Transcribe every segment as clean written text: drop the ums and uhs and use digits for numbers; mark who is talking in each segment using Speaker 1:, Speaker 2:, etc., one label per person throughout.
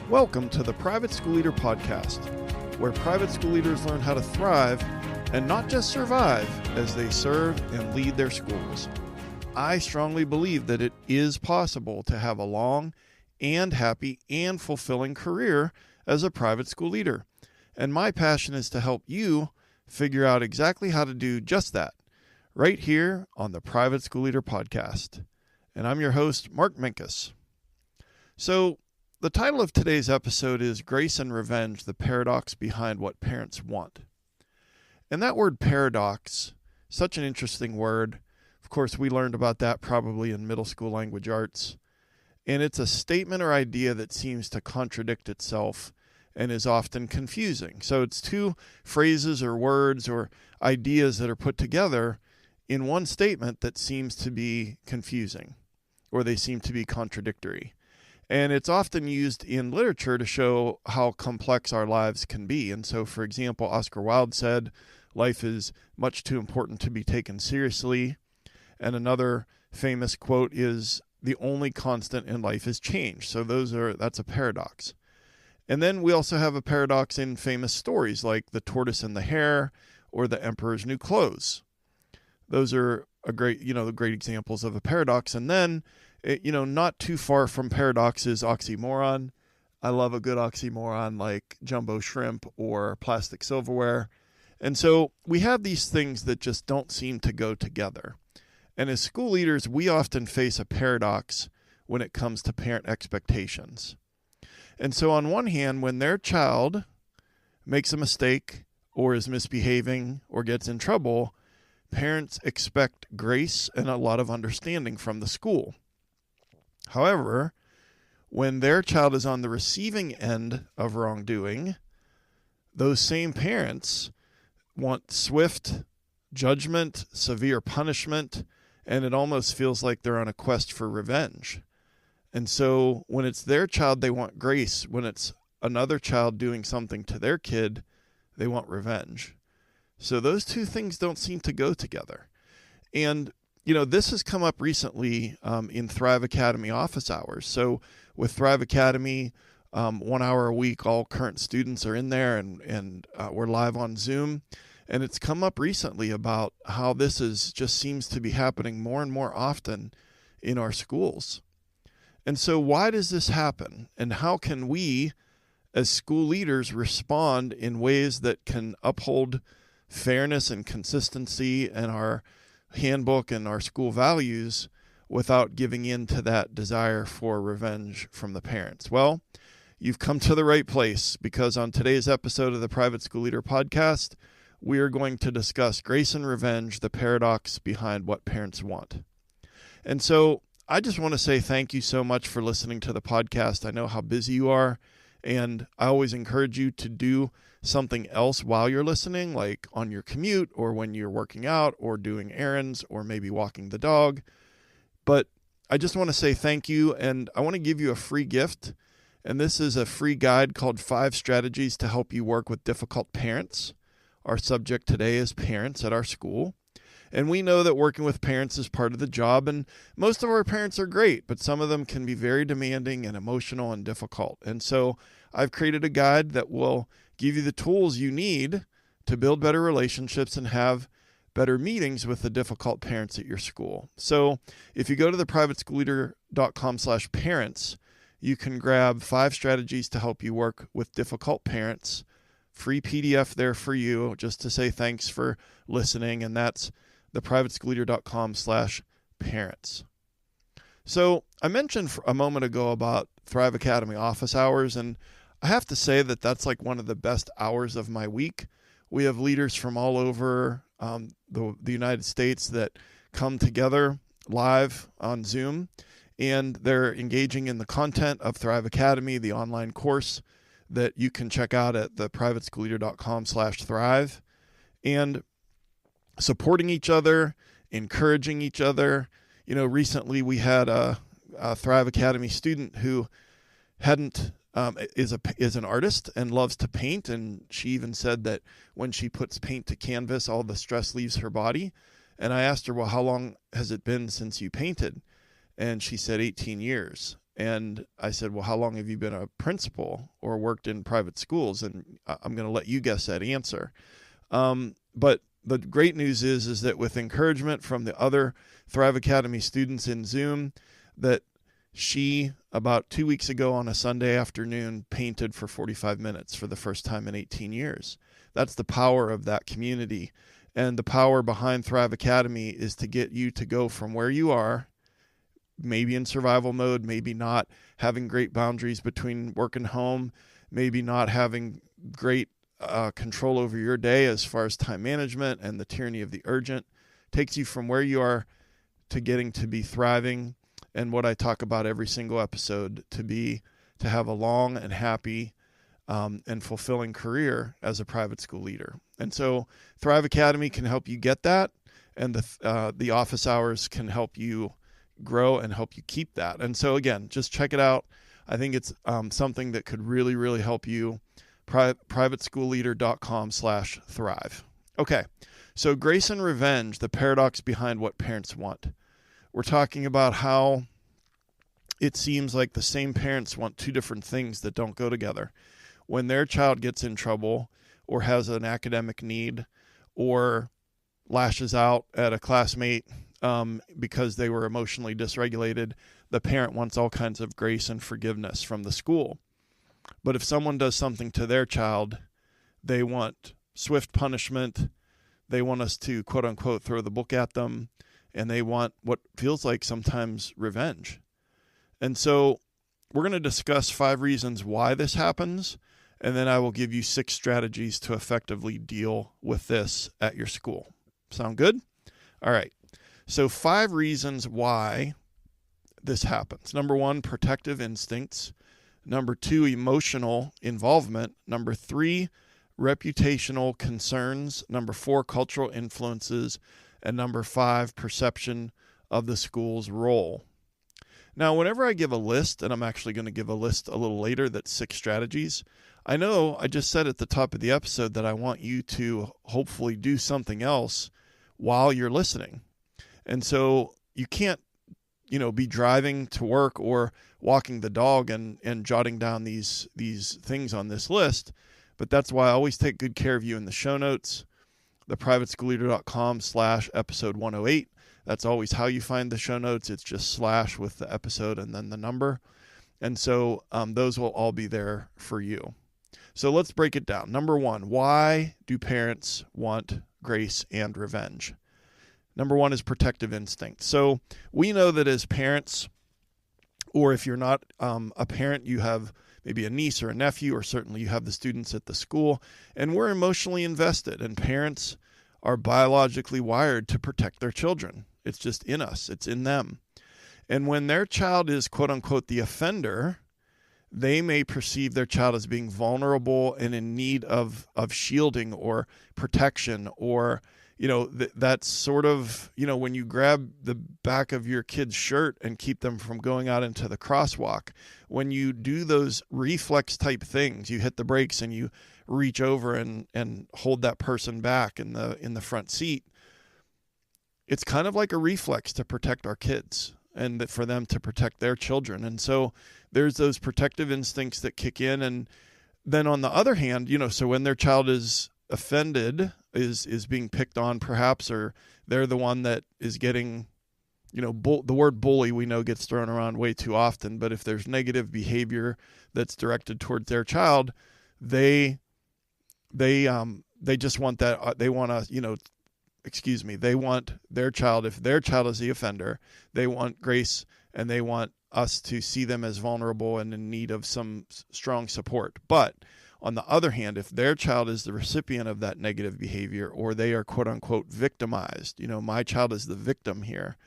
Speaker 1: Welcome to the Private School Leader Podcast, where private school leaders learn how to thrive and not just survive as they serve and lead their schools. I strongly believe that it is possible to have a long and happy and fulfilling career as a private school leader. And my passion is to help you figure out exactly how to do just that right here on the Private School Leader Podcast. And I'm your host, Mark Minkus. So, the title of today's episode is Grace and Revenge, the Paradox Behind What Parents Want. And that word paradox, such an interesting word. Of course, we learned about that probably in middle school language arts. And it's a statement or idea that seems to contradict itself and is often confusing. So it's two phrases or words or ideas that are put together in one statement that seems to be confusing, or they seem to be contradictory. And it's often used in literature to show how complex our lives can be. And so, for example, Oscar Wilde said, life is much too important to be taken seriously. And another famous quote is, the only constant in life is change. So that's a paradox. And then we also have a paradox in famous stories like The Tortoise and the Hare or The Emperor's New Clothes. Those are great examples of a paradox. And then, not too far from paradox is oxymoron. I love a good oxymoron like jumbo shrimp or plastic silverware. And so we have these things that just don't seem to go together. And as school leaders, we often face a paradox when it comes to parent expectations. And so on one hand, when their child makes a mistake or is misbehaving or gets in trouble, parents expect grace and a lot of understanding from the school. However, when their child is on the receiving end of wrongdoing, those same parents want swift judgment, severe punishment, and it almost feels like they're on a quest for revenge. And so when it's their child, they want grace. When it's another child doing something to their kid, they want revenge. So those two things don't seem to go together. And this has come up recently in Thrive Academy office hours. So with Thrive Academy, 1 hour a week, all current students are in there and we're live on Zoom. And it's come up recently about how this just seems to be happening more and more often in our schools. And so why does this happen? And how can we as school leaders respond in ways that can uphold fairness and consistency in our handbook and our school values without giving in to that desire for revenge from the parents? Well, you've come to the right place, because on today's episode of the Private School Leader Podcast, we are going to discuss grace and revenge, the paradox behind what parents want. And so I just want to say thank you so much for listening to the podcast. I know how busy you are, and I always encourage you to do something else while you're listening, like on your commute or when you're working out or doing errands or maybe walking the dog. But I just want to say thank you, and I want to give you a free gift. And this is a free guide called 5 Strategies to Help You Work with Difficult Parents. Our subject today is parents at our school. And we know that working with parents is part of the job, and most of our parents are great, but some of them can be very demanding and emotional and difficult. And so I've created a guide that will give you the tools you need to build better relationships and have better meetings with the difficult parents at your school. So if you go to theprivateschoolleader.com/parents, you can grab 5 strategies to help you work with difficult parents. Free PDF there for you, just to say thanks for listening. And that's theprivateschoolleader.com/parents. So I mentioned a moment ago about Thrive Academy office hours, and I have to say that that's like one of the best hours of my week. We have leaders from all over the United States that come together live on Zoom, and they're engaging in the content of Thrive Academy, the online course that you can check out at theprivateschoolleader.com/thrive, and supporting each other, encouraging each other. Recently we had a Thrive Academy student who is an artist and loves to paint, and she even said that when she puts paint to canvas, all the stress leaves her body. And I asked her, well, how long has it been since you painted? And she said 18 years. And I said, well, how long have you been a principal or worked in private schools? And I'm going to let you guess that answer. But the great news is that with encouragement from the other Thrive Academy students in Zoom, that she, about 2 weeks ago on a Sunday afternoon, painted for 45 minutes for the first time in 18 years. That's the power of that community. And the power behind Thrive Academy is to get you to go from where you are, maybe in survival mode, maybe not having great boundaries between work and home, maybe not having great control over your day as far as time management and the tyranny of the urgent, takes you from where you are to getting to be thriving. And what I talk about every single episode, to have a long and happy and fulfilling career as a private school leader. And so Thrive Academy can help you get that. And the office hours can help you grow and help you keep that. And so again, just check it out. I think it's something that could really, really help you. privateschoolleader.com/thrive. Okay. So grace and revenge, the paradox behind what parents want. We're talking about how it seems like the same parents want two different things that don't go together. When their child gets in trouble or has an academic need or lashes out at a classmate because they were emotionally dysregulated, the parent wants all kinds of grace and forgiveness from the school. But if someone does something to their child, they want swift punishment. They want us to, quote unquote, throw the book at them. And they want what feels like sometimes revenge. And so we're going to discuss 5 reasons why this happens. And then I will give you 6 strategies to effectively deal with this at your school. Sound good? All right. So 5 reasons why this happens. Number 1, protective instincts. Number 2, emotional involvement. Number 3, reputational concerns. Number 4, cultural influences. And number 5, perception of the school's role. Now, whenever I give a list, and I'm actually going to give a list a little later that's 6 strategies, I know I just said at the top of the episode that I want you to hopefully do something else while you're listening. And so you can't, be driving to work or walking the dog and jotting down these things on this list. But that's why I always take good care of you in the show notes, theprivateschoolleader.com/episode 108. That's always how you find the show notes. It's just / with the episode and then the number. And so those will all be there for you. So let's break it down. Number 1, why do parents want grace and revenge? Number 1 is protective instinct. So we know that as parents, or if you're not a parent, you have maybe a niece or a nephew, or certainly you have the students at the school, and we're emotionally invested, and parents are biologically wired to protect their children. It's just in us. It's in them. And when their child is, quote unquote, the offender, they may perceive their child as being vulnerable and in need of shielding or protection, or that's sort of, when you grab the back of your kid's shirt and keep them from going out into the crosswalk, when you do those reflex type things, you hit the brakes and you reach over and hold that person back in the front seat. It's kind of like a reflex to protect our kids and for them to protect their children. And so there's those protective instincts that kick in. And then on the other hand, so when their child is offended, is being picked on perhaps, or they're the one that is getting, the word bully we know gets thrown around way too often, but if there's negative behavior that's directed towards their child, they just want that, they want to, they want their child, if their child is the offender, they want grace and they want us to see them as vulnerable and in need of some strong support. But on the other hand, if their child is the recipient of that negative behavior, or they are, quote unquote, victimized, my child is the victim here,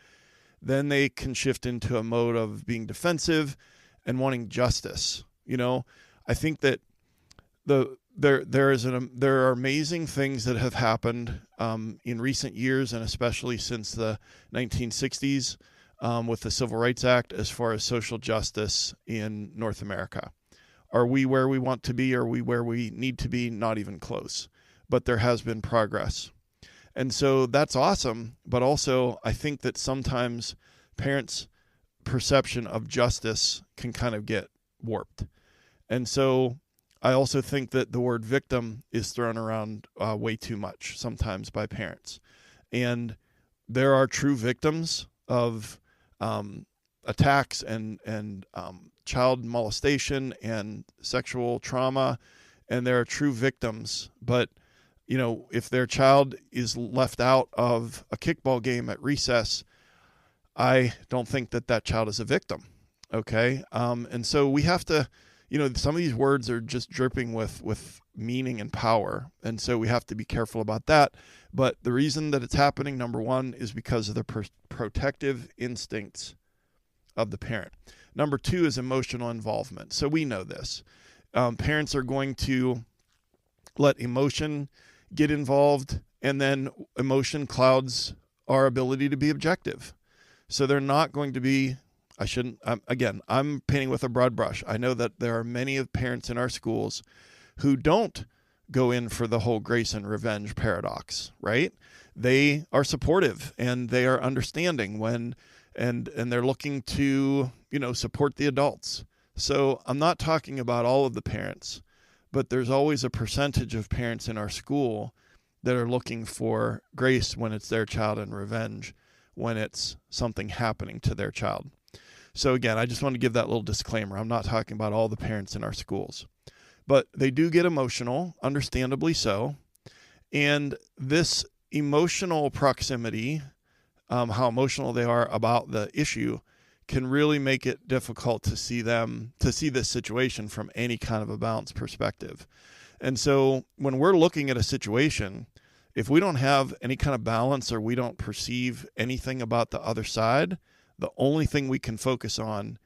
Speaker 1: then they can shift into a mode of being defensive and wanting justice. I think that there are amazing things that have happened in recent years, and especially since the 1960s with the Civil Rights Act, as far as social justice in North America. Are we where we want to be? Are we where we need to be? Not even close. But there has been progress. And so that's awesome. But also, I think that sometimes parents perception of justice can kind of get warped. And so I also think that the word victim is thrown around way too much sometimes by parents. And there are true victims of attacks and child molestation and sexual trauma, and there are true victims. But, if their child is left out of a kickball game at recess, I don't think that child is a victim. Okay. And so we have to, some of these words are just dripping with meaning and power. And so we have to be careful about that. But the reason that it's happening, number one, is because of the protective instincts of the parent. Number two is emotional involvement. So we know this. Parents are going to let emotion get involved, and then emotion clouds our ability to be objective. So they're not going to be, I'm painting with a broad brush. I know that there are many of parents in our schools who don't go in for the whole grace and revenge paradox, right? They are supportive and they are understanding and they're looking to, support the adults. So I'm not talking about all of the parents, but there's always a percentage of parents in our school that are looking for grace when it's their child and revenge when it's something happening to their child. So again, I just want to give that little disclaimer. I'm not talking about all the parents in our schools, but they do get emotional, understandably so. And this emotional proximity, how emotional they are about the issue, can really make it difficult to see this situation from any kind of a balanced perspective. And so when we're looking at a situation, if we don't have any kind of balance or we don't perceive anything about the other side, the only thing we can focus on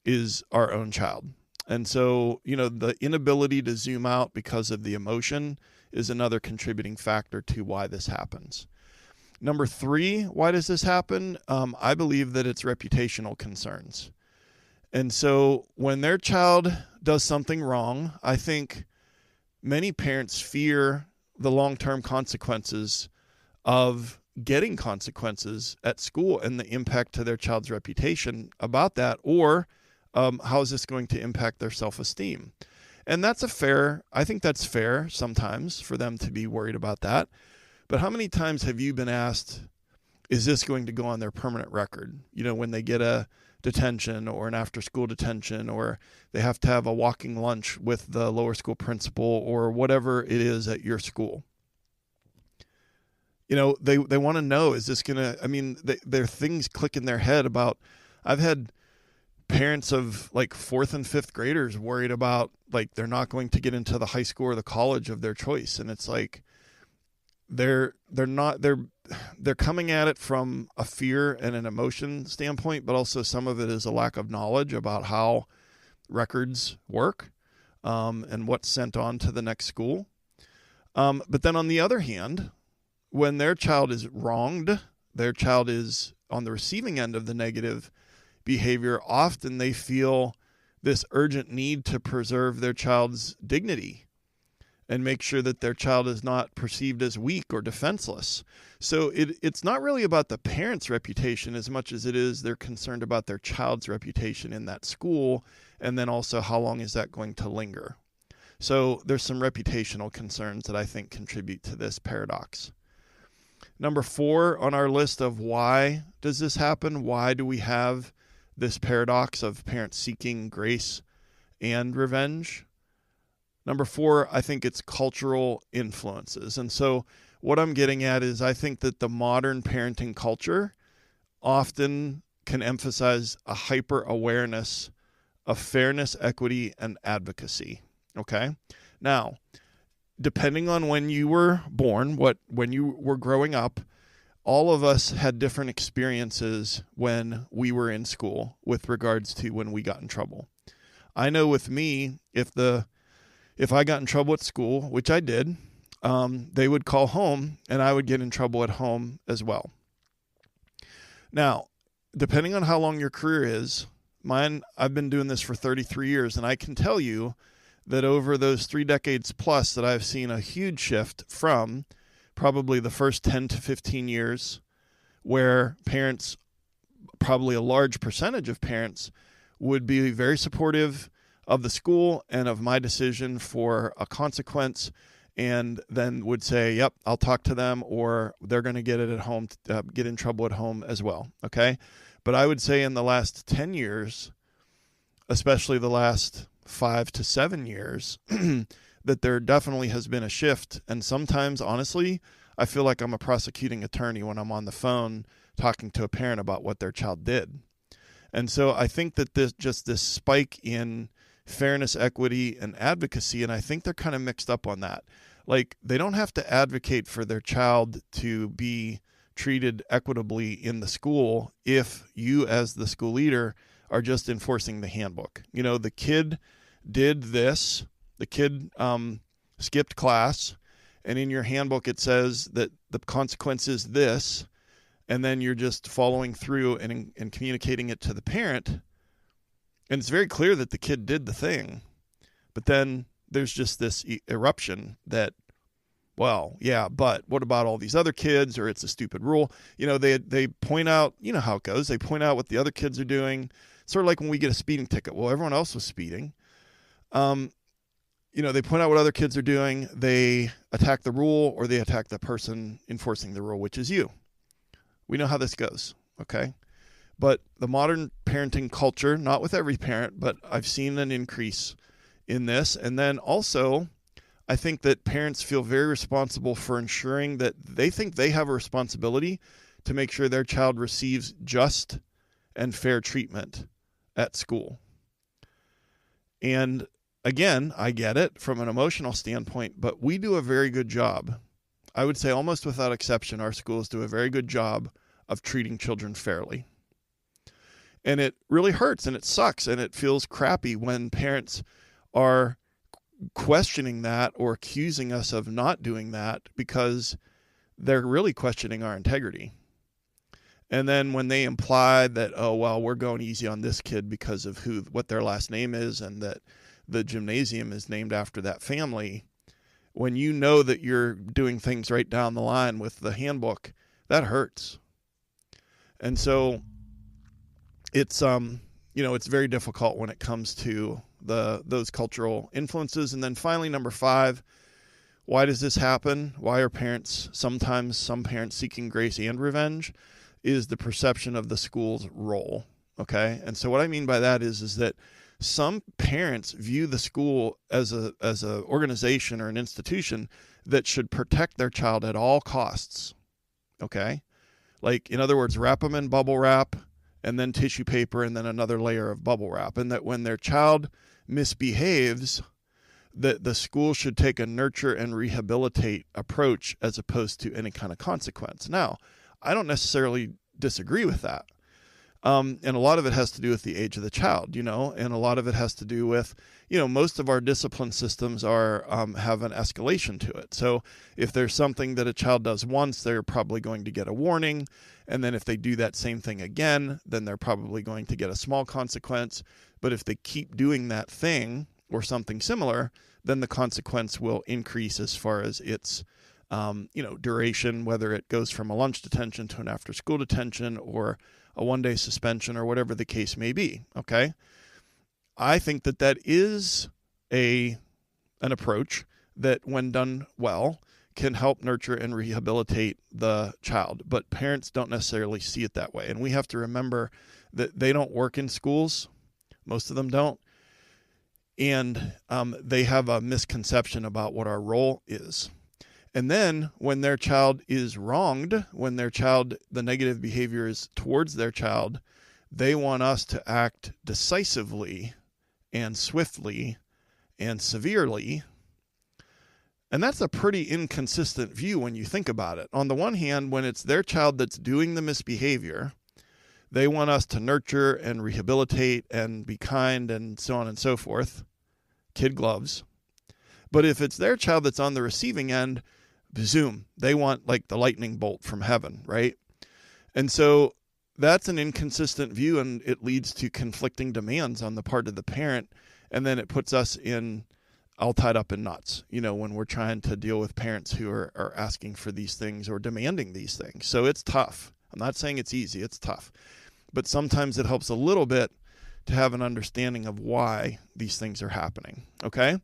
Speaker 1: is our own child. And so, the inability to zoom out because of the emotion is another contributing factor to why this happens. Number three, why does this happen? I believe that it's reputational concerns. And so when their child does something wrong, I think many parents fear the long-term consequences of getting consequences at school and the impact to their child's reputation about that, or how is this going to impact their self-esteem? And I think that's fair sometimes for them to be worried about that. But how many times have you been asked, is this going to go on their permanent record? When they get a detention or an after-school detention, or they have to have a walking lunch with the lower school principal or whatever it is at your school. They want to know, is this going to, there are things click in their head about, I've had parents of like 4th and 5th graders worried about, like, they're not going to get into the high school or the college of their choice. And it's like, they're coming at it from a fear and an emotion standpoint, but also some of it is a lack of knowledge about how records work, and what's sent on to the next school. But then on the other hand, when their child is wronged, their child is on the receiving end of the negative behavior, often they feel this urgent need to preserve their child's dignity and make sure that their child is not perceived as weak or defenseless. So it's not really about the parent's reputation as much as it is they're concerned about their child's reputation in that school, and then also how long is that going to linger. So there's some reputational concerns that I think contribute to this paradox. Number 4 on our list of why does this happen? Why do we have this paradox of parents seeking grace and revenge? Number 4, I think it's cultural influences. And so what I'm getting at is I think that the modern parenting culture often can emphasize a hyper awareness of fairness, equity, and advocacy. Okay? Now, depending on when you were born, when you were growing up, all of us had different experiences when we were in school with regards to when we got in trouble. I know with me, if I got in trouble at school, which I did, they would call home and I would get in trouble at home as well. Now, depending on how long your career is, I've been doing this for 33 years, and I can tell you that over those 3 decades plus that I've seen a huge shift from probably the first 10 to 15 years where parents probably a large percentage of parents would be very supportive of the school and of my decision for a consequence, and then would say, yep, I'll talk to them, or they're going to get it at home, get in trouble at home as well. Okay. But I would say in the last 10 years, especially the last 5 to 7 years, that there definitely has been a shift. And sometimes, honestly, I feel like I'm a prosecuting attorney when I'm on the phone talking to a parent about what their child did. And so I think that this spike in fairness, equity, and advocacy, and I think they're kind of mixed up on that. Like, they don't have to advocate for their child to be treated equitably in the school if you, as the school leader, are just enforcing the handbook. You know, the kid did this, the kid skipped class, and in your handbook it says that the consequence is this, and then you're just following through and communicating it to the parent. And it's very clear that the kid did the thing, but then there's just this eruption that, well, yeah, but what about all these other kids, or it's a stupid rule. You know, they point out, you know how it goes. They point out what the other kids are doing. Sort of like when we get a speeding ticket. Well, everyone else was speeding. You know, they point out what other kids are doing. They attack the rule, or they attack the person enforcing the rule, which is you. We know how this goes, okay? But the modern parenting culture, not with every parent, but I've seen an increase in this. And then also, I think that parents feel very responsible for ensuring that they think they have a responsibility to make sure their child receives just and fair treatment at school. And again, I get it from an emotional standpoint, but we do a very good job. I would say almost without exception, our schools do a very good job of treating children fairly. And it really hurts, and it sucks, and it feels crappy when parents are questioning that or accusing us of not doing that, because they're really questioning our integrity. And then when they imply that, oh, well, we're going easy on this kid because of what their last name is, and that the gymnasium is named after that family, when you know that you're doing things right down the line with the handbook, that hurts. And so it's it's very difficult when it comes to those cultural influences. And then finally, number 5, why does this happen? Why are some parents seeking grace and revenge? Is the perception of the school's role. Okay. And so what I mean by that is that some parents view the school as a organization or an institution that should protect their child at all costs. Okay. Like, in other words, wrap them in bubble wrap, and then tissue paper, and then another layer of bubble wrap. And that when their child misbehaves, that the school should take a nurture and rehabilitate approach as opposed to any kind of consequence. Now, I don't necessarily disagree with that. And a lot of it has to do with the age of the child, and a lot of it has to do with, most of our discipline systems have an escalation to it. So if there's something that a child does once, they're probably going to get a warning. And then if they do that same thing again, then they're probably going to get a small consequence. But if they keep doing that thing or something similar, then the consequence will increase as far as its duration, whether it goes from a lunch detention to an after-school detention or a one-day suspension or whatever the case may be, okay? I think that is an approach that, when done well, can help nurture and rehabilitate the child. But parents don't necessarily see it that way. And we have to remember that they don't work in schools. Most of them don't. And they have a misconception about what our role is. And then when their child is wronged, the negative behavior is towards their child, they want us to act decisively and swiftly and severely. And that's a pretty inconsistent view when you think about it. On the one hand, when it's their child that's doing the misbehavior, they want us to nurture and rehabilitate and be kind and so on and so forth. Kid gloves. But if it's their child that's on the receiving end, zoom, they want like the lightning bolt from heaven, right? And so that's an inconsistent view, and it leads to conflicting demands on the part of the parent. And then it puts us all tied up in knots, when we're trying to deal with parents who are asking for these things or demanding these things. So it's tough. I'm not saying it's easy. It's tough. but sometimes it helps a little bit to have an understanding of why these things are happening. Okay?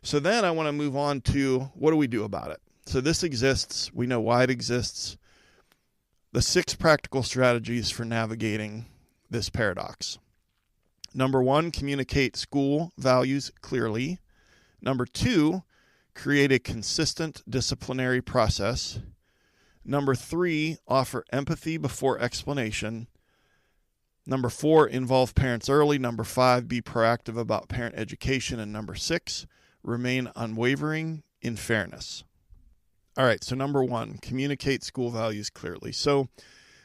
Speaker 1: So then I want to move on to what do we do about it? So this exists. We know why it exists. The 6 practical strategies for navigating this paradox. Number 1, communicate school values clearly. Number 2, create a consistent disciplinary process. Number 3, offer empathy before explanation. Number 4, involve parents early. Number 5, be proactive about parent education. And number 6, remain unwavering in fairness. All right, so number 1, communicate school values clearly. So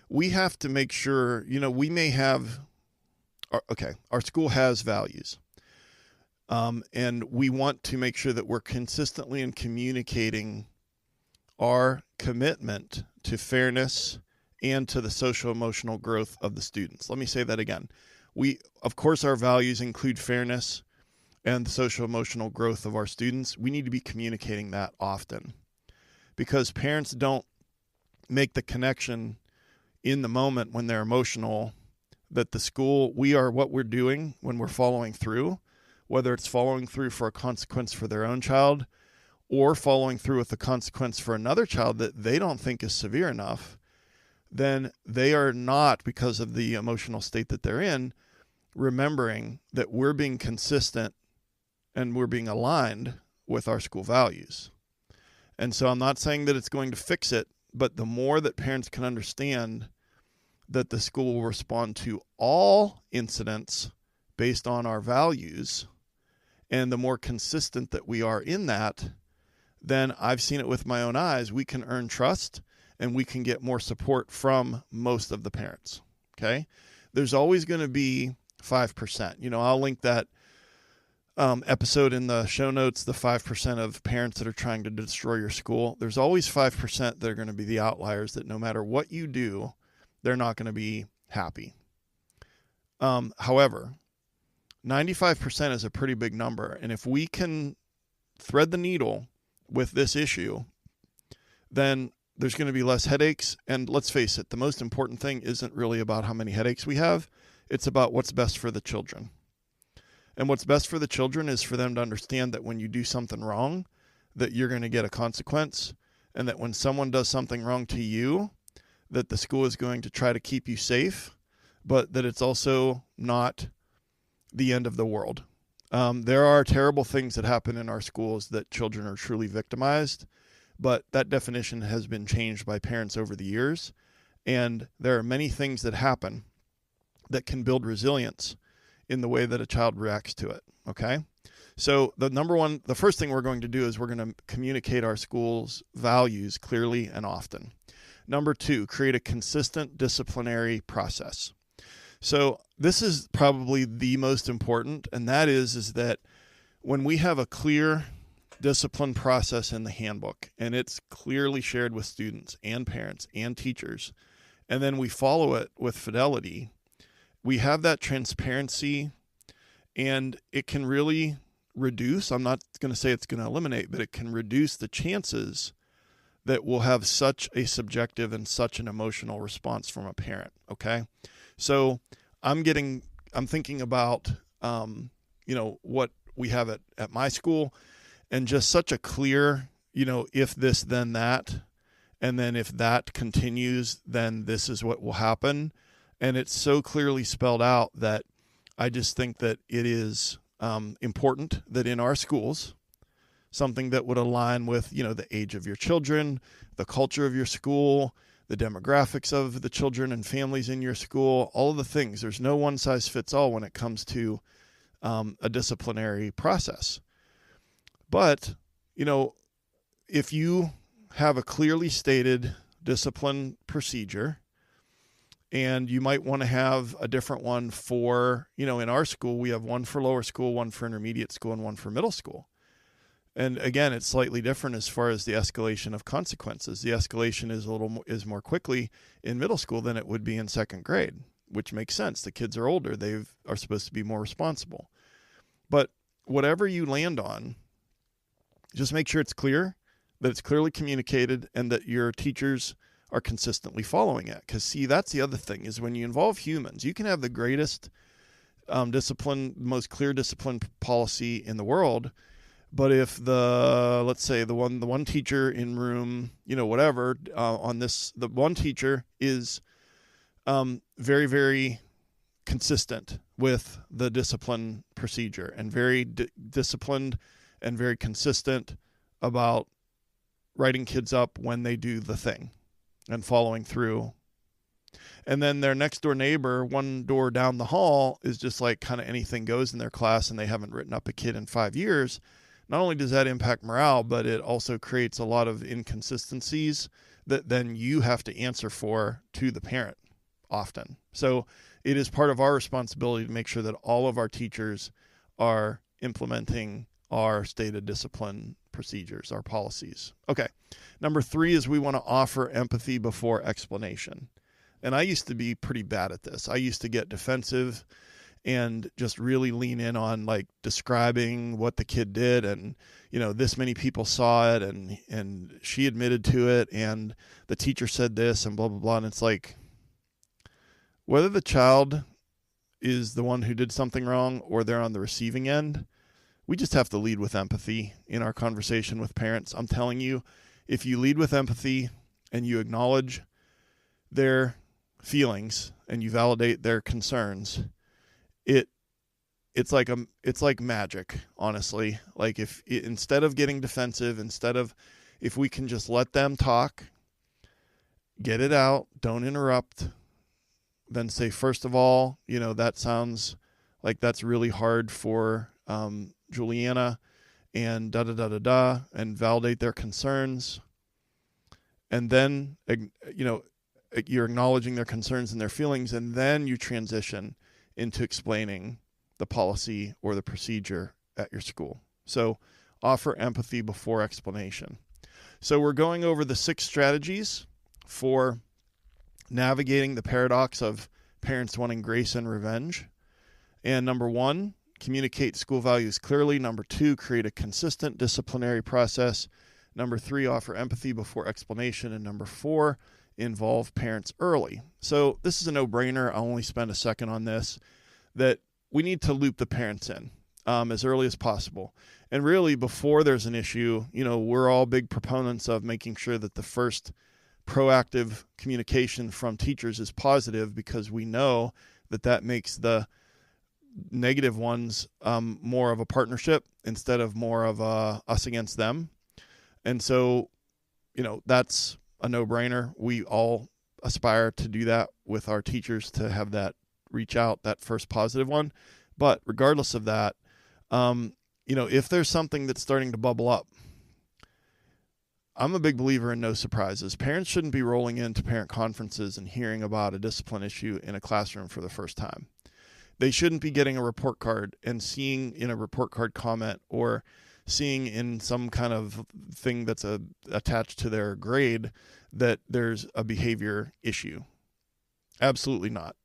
Speaker 1: we have to make sure, we may have, our school has values. And we want to make sure that we're consistently in communicating our commitment to fairness and to the social-emotional growth of the students. Let me say that again. Of course, our values include fairness and the social-emotional growth of our students. We need to be communicating that often because parents don't make the connection in the moment when they're emotional that the school, what we're doing when we're following through, whether it's following through for a consequence for their own child or following through with a consequence for another child that they don't think is severe enough, then they are not, because of the emotional state that they're in, remembering that we're being consistent and we're being aligned with our school values. And so I'm not saying that it's going to fix it, but the more that parents can understand that the school will respond to all incidents based on our values, and the more consistent that we are in that, then I've seen it with my own eyes, we can earn trust and we can get more support from most of the parents. Okay? There's always going to be 5%. I'll link that episode in the show notes, the 5% of parents that are trying to destroy your school. There's always 5% that are going to be the outliers that no matter what you do, they're not going to be happy. However, 95% is a pretty big number. And if we can thread the needle with this issue, then there's going to be less headaches. And let's face it, the most important thing isn't really about how many headaches we have. It's about what's best for the children. And what's best for the children is for them to understand that when you do something wrong, that you're going to get a consequence. And that when someone does something wrong to you, that the school is going to try to keep you safe, but that it's also not the end of the world. There are terrible things that happen in our schools that children are truly victimized, but that definition has been changed by parents over the years. And there are many things that happen that can build resilience in the way that a child reacts to it. Okay? So the first thing we're going to do is we're going to communicate our school's values clearly and often. Number 2, create a consistent disciplinary process. So this is probably the most important, and that is that when we have a clear discipline process in the handbook, and it's clearly shared with students and parents and teachers, and then we follow it with fidelity, we have that transparency, and it can really reduce, I'm not going to say it's going to eliminate, but it can reduce the chances that we'll have such a subjective and such an emotional response from a parent. Okay. So I'm thinking about, what we have at my school, and just such a clear, if this, then that. And then if that continues, then this is what will happen. And it's so clearly spelled out that I just think that it is important that in our schools, something that would align with, the age of your children, the culture of your school, the demographics of the children and families in your school, all of the things. There's no one size fits all when it comes to a disciplinary process. But, if you have a clearly stated discipline procedure, and you might want to have a different one for, in our school, we have one for lower school, one for intermediate school, and one for middle school. And again, it's slightly different as far as the escalation of consequences. The escalation is more quickly in middle school than it would be in second grade, which makes sense. The kids are older. They are supposed to be more responsible. But whatever you land on, just make sure it's clear, that it's clearly communicated, and that your teachers are consistently following it. Because see, that's the other thing, is when you involve humans, you can have the greatest discipline, most clear discipline policy in the world, but if let's say the one teacher in room, whatever, the one teacher is very, very consistent with the discipline procedure and very disciplined and very consistent about writing kids up when they do the thing and following through. And then their next door neighbor, one door down the hall, is just like kind of anything goes in their class and they haven't written up a kid in 5 years. Not only does that impact morale, but it also creates a lot of inconsistencies that then you have to answer for to the parent often. So it is part of our responsibility to make sure that all of our teachers are implementing our stated discipline procedures, our policies. Okay. Number 3 is we want to offer empathy before explanation. And I used to be pretty bad at this. I used to get defensive and just really lean in on like describing what the kid did, and this many people saw it, and she admitted to it, and the teacher said this, and blah blah blah. And it's like, whether the child is the one who did something wrong or they're on the receiving end, we just have to lead with empathy in our conversation with parents. I'm telling you, if you lead with empathy and you acknowledge their feelings and you validate their concerns, it's like magic, honestly. Like instead of getting defensive, if we can just let them talk, get it out, don't interrupt, then say, first of all, that sounds like that's really hard for Juliana, and da-da-da-da-da, and validate their concerns. And then, you're acknowledging their concerns and their feelings, and then you transition into explaining the policy or the procedure at your school. So offer empathy before explanation. So we're going over the 6 strategies for navigating the paradox of parents wanting grace and revenge. And number 1, communicate school values clearly. Number 2, create a consistent disciplinary process. Number 3, offer empathy before explanation. And number 4, involve parents early. So this is a no-brainer. I'll only spend a second on this, that we need to loop the parents in as early as possible. And really, before there's an issue, we're all big proponents of making sure that the first proactive communication from teachers is positive, because we know that makes the negative ones more of a partnership instead of more of a us against them. And so, that's a no-brainer. We all aspire to do that with our teachers, to have that reach out, that first positive one. But regardless of that, if there's something that's starting to bubble up, I'm a big believer in no surprises. Parents shouldn't be rolling into parent conferences and hearing about a discipline issue in a classroom for the first time. They shouldn't be getting a report card and seeing in a report card comment, or seeing in some kind of thing that's attached to their grade, that there's a behavior issue. Absolutely not.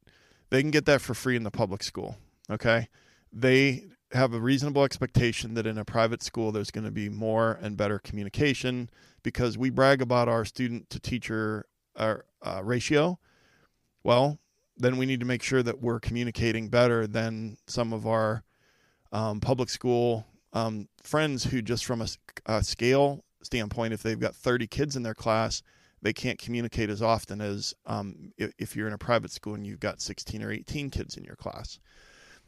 Speaker 1: They can get that for free in the public school. Okay. They have a reasonable expectation that in a private school, there's going to be more and better communication, because we brag about our student to teacher ratio. Well, then we need to make sure that we're communicating better than some of our public school friends who, just from a scale standpoint, if they've got 30 kids in their class, they can't communicate as often as if you're in a private school and you've got 16 or 18 kids in your class.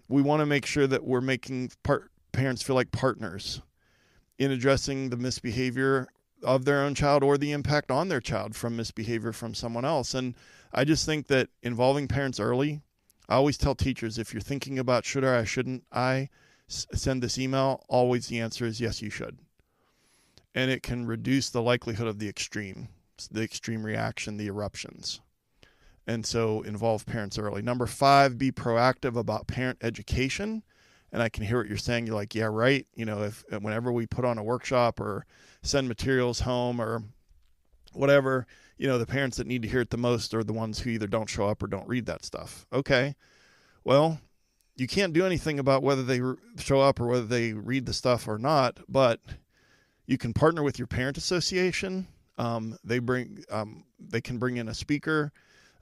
Speaker 1: We want to make sure that we're making parents feel like partners in addressing the misbehavior of their own child or the impact on their child from misbehavior from someone else. And I just think that involving parents early, I always tell teachers, if you're thinking about should or shouldn't I send this email, always the answer is yes, you should. And it can reduce the likelihood of the extreme reaction, the eruptions. And so involve parents early. Number 5, be proactive about parent education. And I can hear what you're saying. You're like, yeah, right. Whenever we put on a workshop or send materials home or whatever, the parents that need to hear it the most are the ones who either don't show up or don't read that stuff. Okay. Well, you can't do anything about whether they show up or whether they read the stuff or not, but you can partner with your parent association They can bring in a speaker.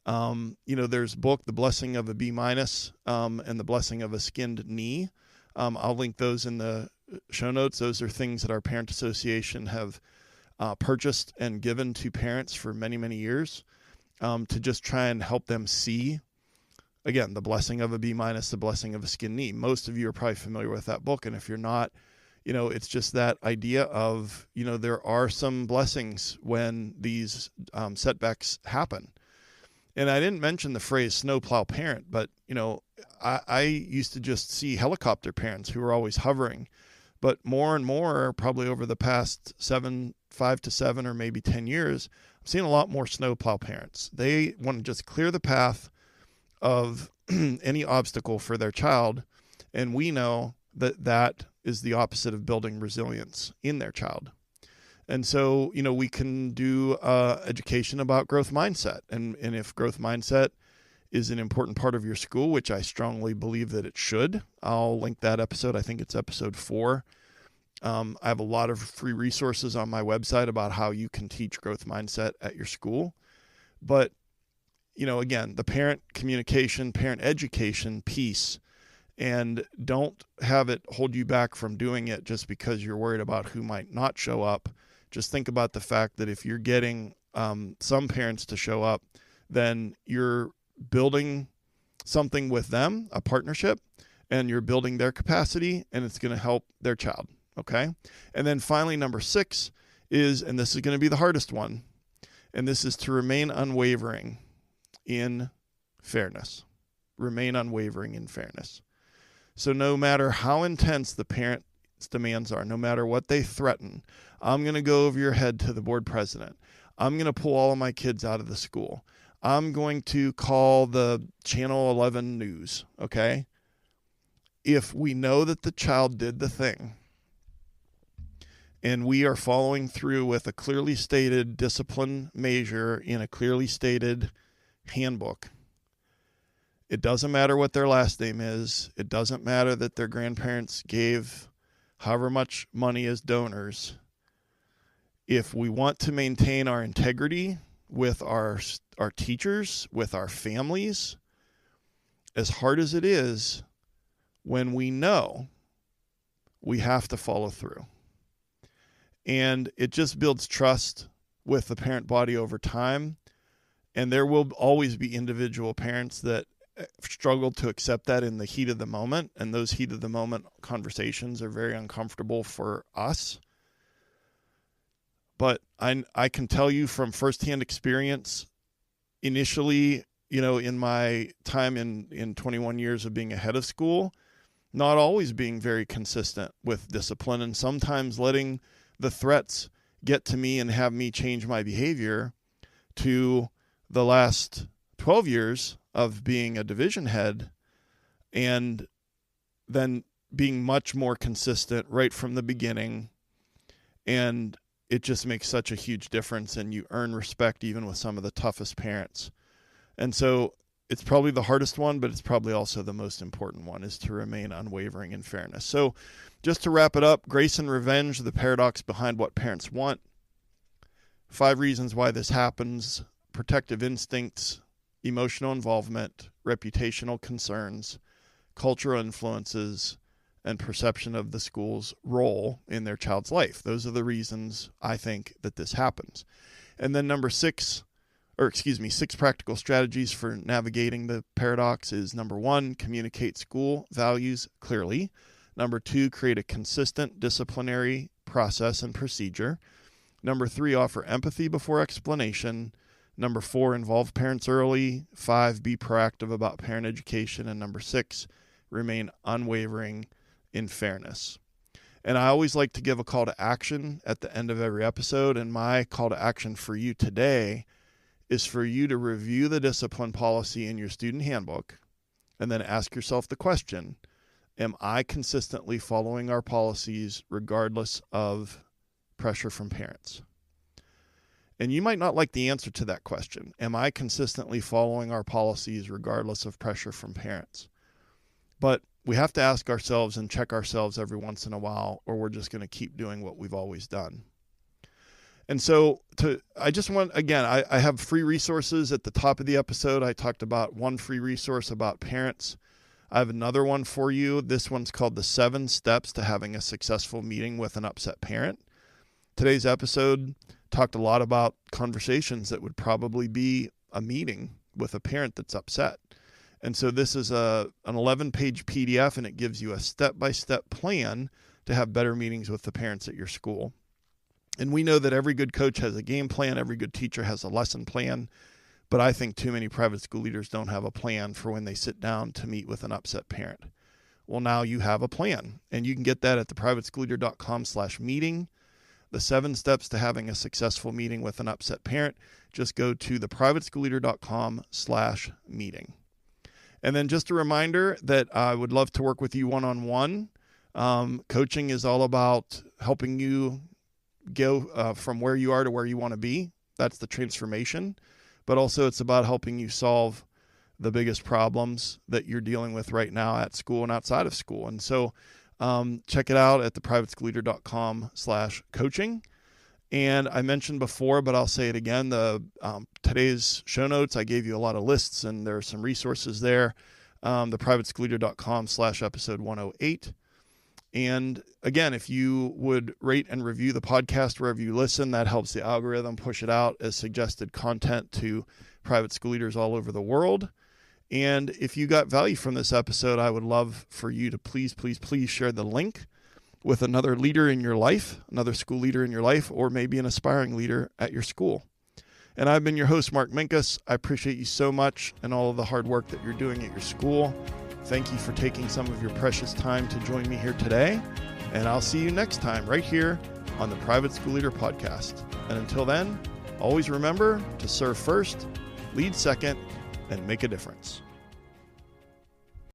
Speaker 1: There's a book, The Blessing of a B-, and The Blessing of a Skinned Knee. I'll link those in the show notes. Those are things that our parent association have purchased and given to parents for many, many years to just try and help them see, again, the blessing of a B-, the blessing of a skinned knee. Most of you are probably familiar with that book. And if you're not, it's just that idea of, there are some blessings when these setbacks happen. And I didn't mention the phrase snowplow parent, but, I used to just see helicopter parents who were always hovering. But more and more, probably over the past 5 to 7 or maybe 10 years, I'm seeing a lot more snowplow parents. They want to just clear the path of any obstacle for their child. And we know that is the opposite of building resilience in their child. And so, we can do education about growth mindset. And if growth mindset is an important part of your school, which I strongly believe that it should, I'll link that episode. I think it's episode 4. I have a lot of free resources on my website about how you can teach growth mindset at your school. But, again, the parent communication, parent education piece, and don't have it hold you back from doing it just because you're worried about who might not show up. Just think about the fact that if you're getting some parents to show up, then you're building something with them, a partnership, and you're building their capacity, and it's going to help their child. Okay. And then finally, number 6 is, and this is going to be the hardest one, and this is to remain unwavering in fairness. Remain unwavering in fairness. So no matter how intense the parent's demands are, no matter what they threaten, I'm going to go over your head to the board president. I'm going to pull all of my kids out of the school. I'm going to call the Channel 11 news. Okay. If we know that the child did the thing, and we are following through with a clearly stated discipline measure in a clearly stated handbook, it doesn't matter what their last name is. It doesn't matter that their grandparents gave however much money as donors. If we want to maintain our integrity with our teachers, with our families, as hard as it is, when we know, we have to follow through. And it just builds trust with the parent body over time. And there will always be individual parents that struggle to accept that in the heat of the moment. And those heat of the moment conversations are very uncomfortable for us. But I can tell you from firsthand experience, initially, in my time in 21 years of being a head of school, not always being very consistent with discipline, and sometimes letting the threats get to me and have me change my behavior, to the last 12 years of being a division head and then being much more consistent right from the beginning. And it just makes such a huge difference, and you earn respect even with some of the toughest parents. And so it's probably the hardest one, but it's probably also the most important one, is to remain unwavering in fairness. So just to wrap it up, grace and revenge, the paradox behind what parents want. 5 reasons why this happens: protective instincts, emotional involvement, reputational concerns, cultural influences, and perception of the school's role in their child's life. Those are the reasons I think that this happens. And then number 6 practical strategies for navigating the paradox is: number 1, communicate school values clearly. Number 2, create a consistent disciplinary process and procedure. Number 3, offer empathy before explanation. Number 4, involve parents early. 5, be proactive about parent education. And number 6, remain unwavering in fairness. And I always like to give a call to action at the end of every episode. And my call to action for you today is for you to review the discipline policy in your student handbook and then ask yourself the question: am I consistently following our policies regardless of pressure from parents? And you might not like the answer to that question. Am I consistently following our policies regardless of pressure from parents? But we have to ask ourselves and check ourselves every once in a while, or we're just going to keep doing what we've always done. And so I just want, again, I have free resources at the top of the episode. I talked about one free resource about parents. I have another one for you. This one's called the 7 Steps to Having a Successful Meeting with an Upset Parent. Today's episode talked a lot about conversations that would probably be a meeting with a parent that's upset. And so this is an 11-page PDF, and it gives you a step-by-step plan to have better meetings with the parents at your school. And we know that every good coach has a game plan, every good teacher has a lesson plan, but I think too many private school leaders don't have a plan for when they sit down to meet with an upset parent. Well, now you have a plan, and you can get that at theprivateschoolleader.com/meeting. The 7 steps to having a successful meeting with an upset parent. Just go to theprivateschoolleader.com/meeting. And then just a reminder that I would love to work with you one-on-one. Coaching is all about helping you go from where you are to where you want to be. That's the transformation. But also it's about helping you solve the biggest problems that you're dealing with right now at school and outside of school. And so check it out at theprivateschoolleader.com/coaching. And I mentioned before, but I'll say it again, today's show notes, I gave you a lot of lists and there are some resources there. Theprivateschoolleader.com/episode 108. And again, if you would rate and review the podcast wherever you listen, that helps the algorithm push it out as suggested content to private school leaders all over the world. And if you got value from this episode, I would love for you to please share the link with another leader in your life, another school leader in your life, or maybe an aspiring leader at your school. And I've been your host, Mark Minkus. I appreciate you so much and all of the hard work that you're doing at your school. Thank you for taking some of your precious time to join me here today. And I'll see you next time right here on the Private School Leader Podcast. And until then, always remember to serve first, lead second, and make a difference.